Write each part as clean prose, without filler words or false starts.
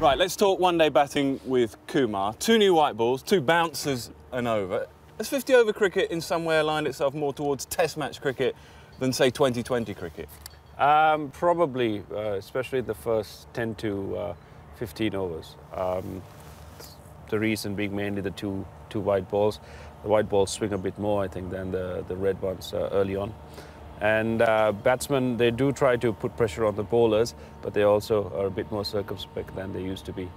Right, let's talk one-day batting with Kumar. 2 new white balls, 2 bouncers and over. Has 50-over cricket in some way aligned itself more towards Test match cricket than, say, 2020 cricket? Probably, especially the first 10 to 15 overs. The reason being mainly the two white balls. The white balls swing a bit more, I think, than the red ones early on. And batsmen, they do try to put pressure on the bowlers, but they also are a bit more circumspect than they used to be.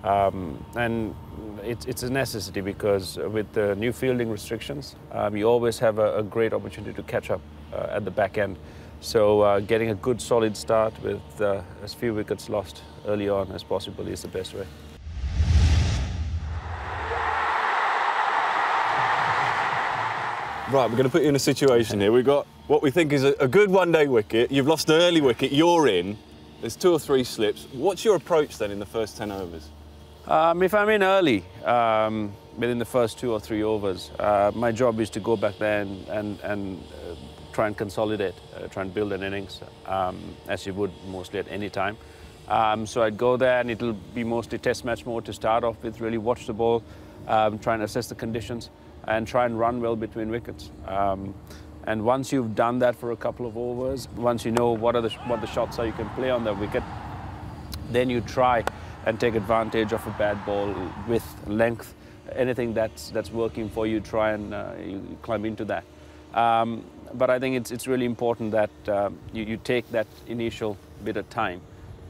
And it's a necessity because with the new fielding restrictions, you always have a great opportunity to catch up at the back end. So getting a good solid start with as few wickets lost early on as possible is the best way. Right, we're going to put you in a situation here. We've got what we think is a good one-day wicket. You've lost an early wicket, you're in. There's 2 or 3 slips. What's your approach then in the first 10 overs? If I'm in early, within the first 2 or 3 overs, my job is to go back there and try and consolidate, try and build an innings, as you would mostly at any time. So I'd go there and it'll be mostly Test match mode to start off with, really watch the ball, try and assess the conditions and try and run well between wickets. And once you've done that for a couple of overs, once you know what the shots are you can play on the wicket, then you try and take advantage of a bad ball with length. Anything that's working for you, try and you climb into that. But I think it's really important that you take that initial bit of time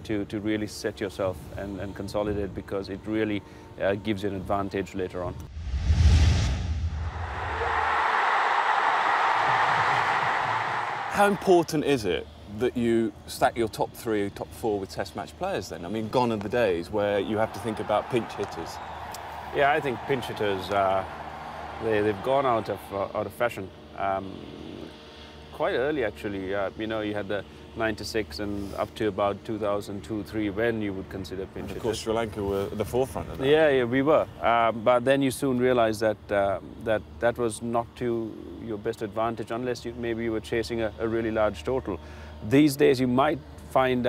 to really set yourself and consolidate, because it really gives you an advantage later on. How important is it that you stack your top 3, top 4 with Test match players then? I mean, gone are the days where you have to think about pinch hitters. Yeah, I think pinch hitters, they've gone out of fashion. Quite early, actually. You know, you had the 96 and up to about 2002-03 when you would consider pinch hitters. Of course, Sri Lanka were at the forefront of that. Yeah, we were. But then you soon realised that that was not to your best advantage unless maybe you were chasing a really large total. These days, you might find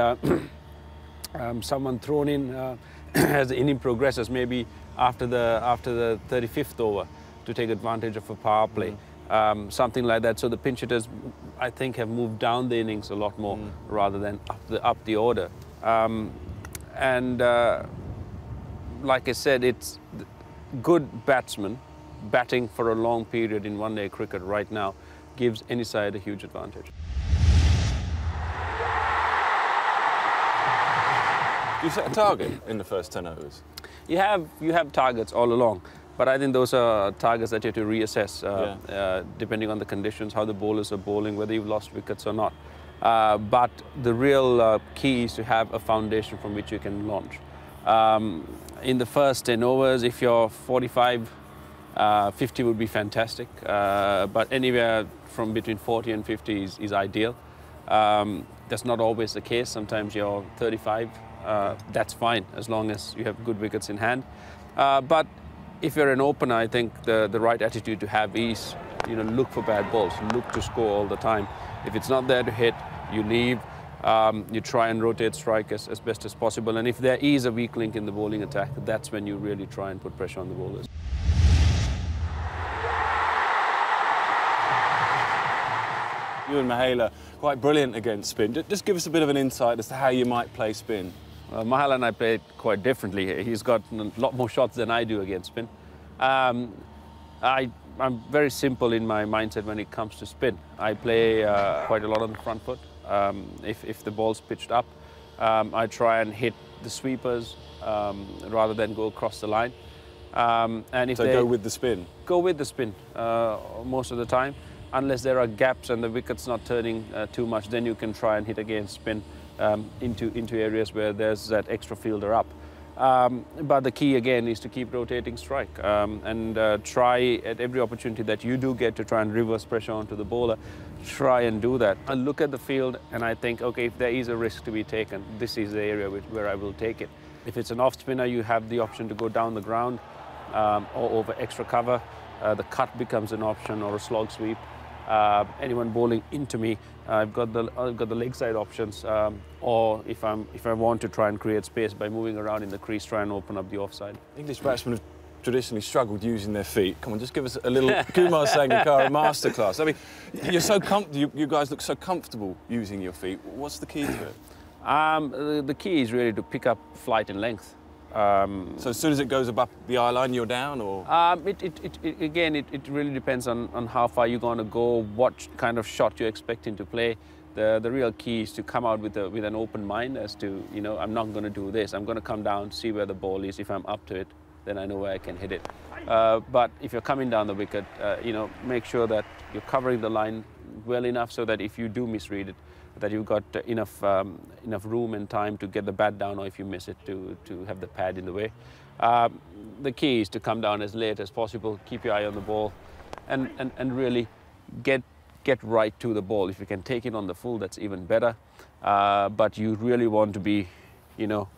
someone thrown in as the inning progresses, maybe after the 35th over, to take advantage of a power play. Something like that. So the pinch hitters, I think, have moved down the innings a lot more rather than up the order. Like I said, it's good batsmen batting for a long period in one-day cricket right now gives any side a huge advantage. You set a target in the first 10 overs? You have targets all along. But I think those are targets that you have to reassess depending on the conditions, how the bowlers are bowling, whether you've lost wickets or not. But the real key is to have a foundation from which you can launch. In the first 10 overs, if you're 45, 50 would be fantastic. But anywhere from between 40 and 50 is ideal. That's not always the case. Sometimes you're 35. That's fine, as long as you have good wickets in hand. But if you're an opener, I think the right attitude to have is, look for bad balls, look to score all the time. If it's not there to hit, you leave. You try and rotate strike as best as possible. And if there is a weak link in the bowling attack, that's when you really try and put pressure on the bowlers. You and Mahela, quite brilliant against spin. Just give us a bit of an insight as to how you might play spin. Mahela and I played quite differently. He's got a lot more shots than I do against spin. I'm very simple in my mindset when it comes to spin. I play quite a lot on the front foot. If the ball's pitched up, I try and hit the sweepers rather than go across the line. And if so go with the spin? Go with the spin most of the time. Unless there are gaps and the wicket's not turning too much, then you can try and hit against spin into areas where there's that extra fielder up. But the key again is to keep rotating strike and try at every opportunity that you do get to try and reverse pressure onto the bowler, try and do that. I look at the field and I think, okay, if there is a risk to be taken, this is the area where I will take it. If it's an off spinner, you have the option to go down the ground or over extra cover. The cut becomes an option, or a slog sweep. Anyone bowling into me, I've got the leg side options, or if I want to try and create space by moving around in the crease, try and open up the offside. English batsmen have traditionally struggled using their feet. Come on, just give us a little Kumar Sangakkara masterclass. I mean, you guys look so comfortable using your feet. What's the key to it? The key is really to pick up flight and length. So as soon as it goes above the eye line, you're down, or? It really depends on how far you're going to go, what kind of shot you're expecting to play. The real key is to come out with an open mind as to, you know, I'm not going to do this. I'm going to come down, see where the ball is. If I'm up to it, then I know where I can hit it. But if you're coming down the wicket, you know, make sure that you're covering the line well enough so that if you do misread it, that you've got enough room and time to get the bat down, or if you miss it, to have the pad in the way. The key is to come down as late as possible, keep your eye on the ball, and really get right to the ball. If you can take it on the full, that's even better. But you really want to be, you know,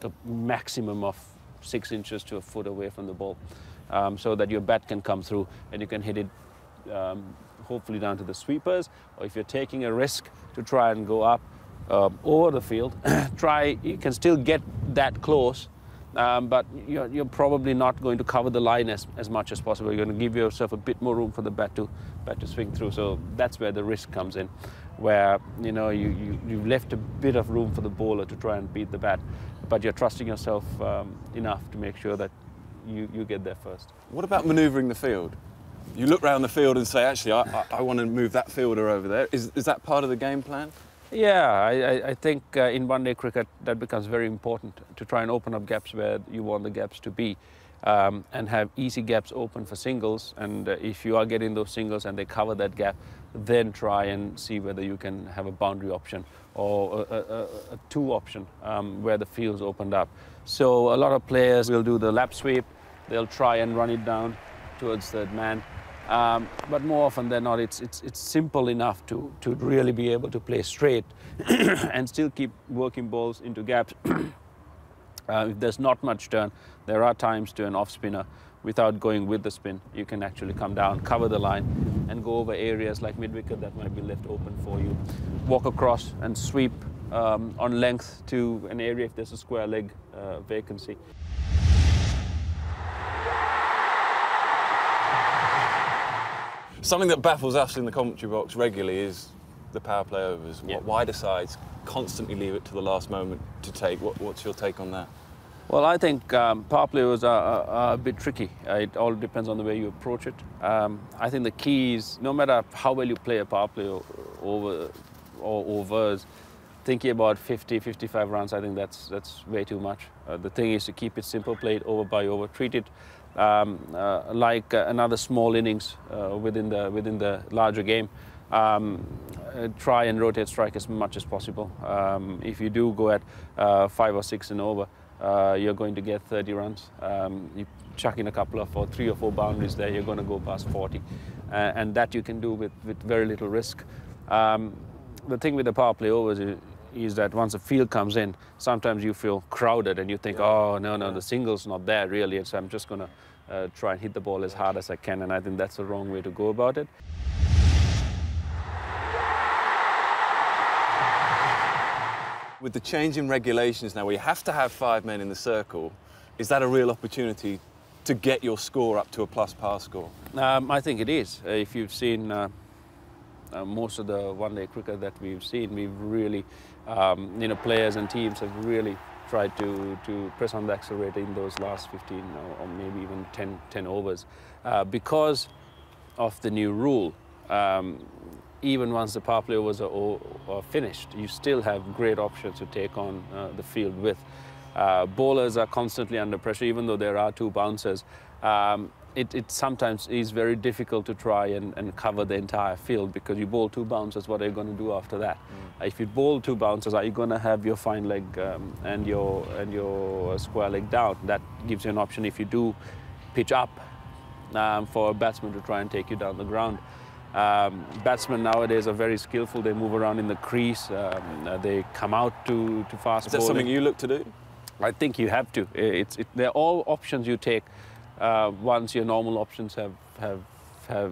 a maximum of 6 inches to a foot away from the ball, so that your bat can come through and you can hit it hopefully down to the sweepers. Or if you're taking a risk to try and go up over the field, you can still get that close, but you're probably not going to cover the line as much as possible. You're going to give yourself a bit more room for the bat to swing through. So that's where the risk comes in, where, you know, you've left a bit of room for the bowler to try and beat the bat, but you're trusting yourself enough to make sure that you get there first. What about manoeuvring the field? You look around the field and say, actually, I want to move that fielder over there. Is that part of the game plan? Yeah, I think in one-day cricket that becomes very important, to try and open up gaps where you want the gaps to be, and have easy gaps open for singles. And if you are getting those singles and they cover that gap, then try and see whether you can have a boundary option or a two option where the field's opened up. So a lot of players will do the lap sweep. They'll try and run it down towards third man. But more often than not, it's simple enough to really be able to play straight and still keep working balls into gaps. If there's not much turn, there are times to an off spinner, without going with the spin, you can actually come down, cover the line, and go over areas like mid-wicket that might be left open for you. Walk across and sweep on length to an area if there's a square leg vacancy. Something that baffles us in the commentary box regularly is the power play overs. Yeah. Wider sides constantly leave it to the last moment to take. What's your take on that? Well, I think power play overs are a bit tricky. It all depends on the way you approach it. I think the key is, no matter how well you play a power play over or overs, thinking about 50, 55 runs, I think that's way too much. The thing is to keep it simple, play it over by over, treat it like another small innings within the larger game. Try and rotate strike as much as possible. If you do go at 5 or 6 and over, you're going to get 30 runs. You chuck in a couple of 3 or 4 boundaries there, you're going to go past 40. And that you can do with very little risk. The thing with the power play overs is that once the field comes in, sometimes you feel crowded and you think, oh, no, the single's not there really, so I'm just going to try and hit the ball as hard as I can, and I think that's the wrong way to go about it. With the change in regulations now, where you have to have 5 men in the circle, is that a real opportunity to get your score up to a plus-par score? I think it is. If you've seen most of the one-day cricket that we've seen, we've really, players and teams have really tried to press on the accelerator in those last 15 or maybe even 10 overs. Because of the new rule, even once the power play overs are finished, you still have great options to take on the field with. Bowlers are constantly under pressure, even though there are 2 bouncers. It sometimes is very difficult to try and cover the entire field, because you bowl 2 bouncers, what are you going to do after that? If you bowl 2 bouncers, are you going to have your fine leg and your square leg down? That gives you an option if you do pitch up for a batsman to try and take you down the ground. Batsmen nowadays are very skillful. They move around in the crease. They come out to fast bowling. Is that something you look to do? I think you have to. They're all options you take once your normal options have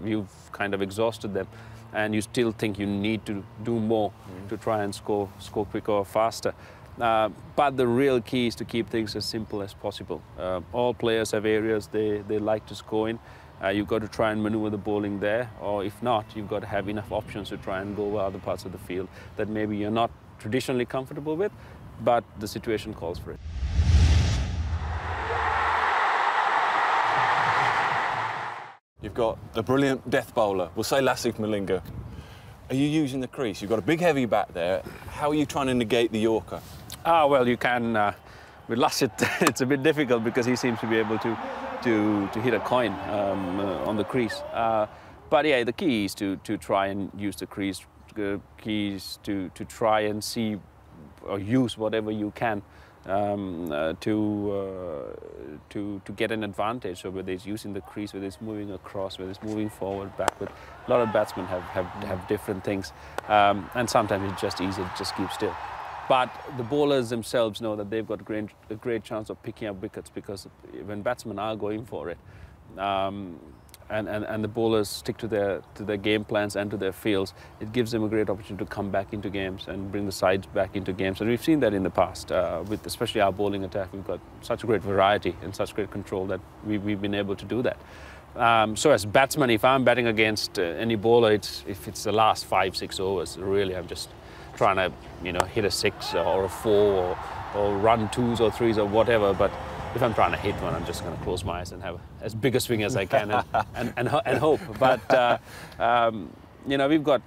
you've kind of exhausted them, and you still think you need to do more to try and score quicker or faster. But the real key is to keep things as simple as possible. All players have areas they like to score in. You've got to try and maneuver the bowling there, or if not, you've got to have enough options to try and go over other parts of the field that maybe you're not traditionally comfortable with, but the situation calls for it. You've got the brilliant death bowler, we'll say Lasith Malinga. Are you using the crease? You've got a big heavy bat there. How are you trying to negate the Yorker? Well, you can, with Lasith, it's a bit difficult because he seems to be able to hit a coin on the crease. But yeah, the key is to try and use the crease. The key is to try and see or use whatever you can to get an advantage. So whether it's using the crease, whether it's moving across, whether it's moving forward, backward. A lot of batsmen have different things, and sometimes it's just easier to just keep still. But the bowlers themselves know that they've got a great chance of picking up wickets, because when batsmen are going for it, and the bowlers stick to their game plans and to their fields, it gives them a great opportunity to come back into games and bring the sides back into games. And we've seen that in the past, with especially our bowling attack. We've got such a great variety and such great control that we've been able to do that. So as batsman, if I'm batting against any bowler, if it's the last 5-6 overs, really I'm just trying to, hit a 6 or a 4 or run 2s or 3s or whatever. But if I'm trying to hit one, I'm just going to close my eyes and have as big a swing as I can and hope. But we've got.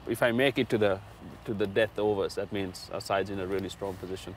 If I make it to the death overs, that means our side's in a really strong position.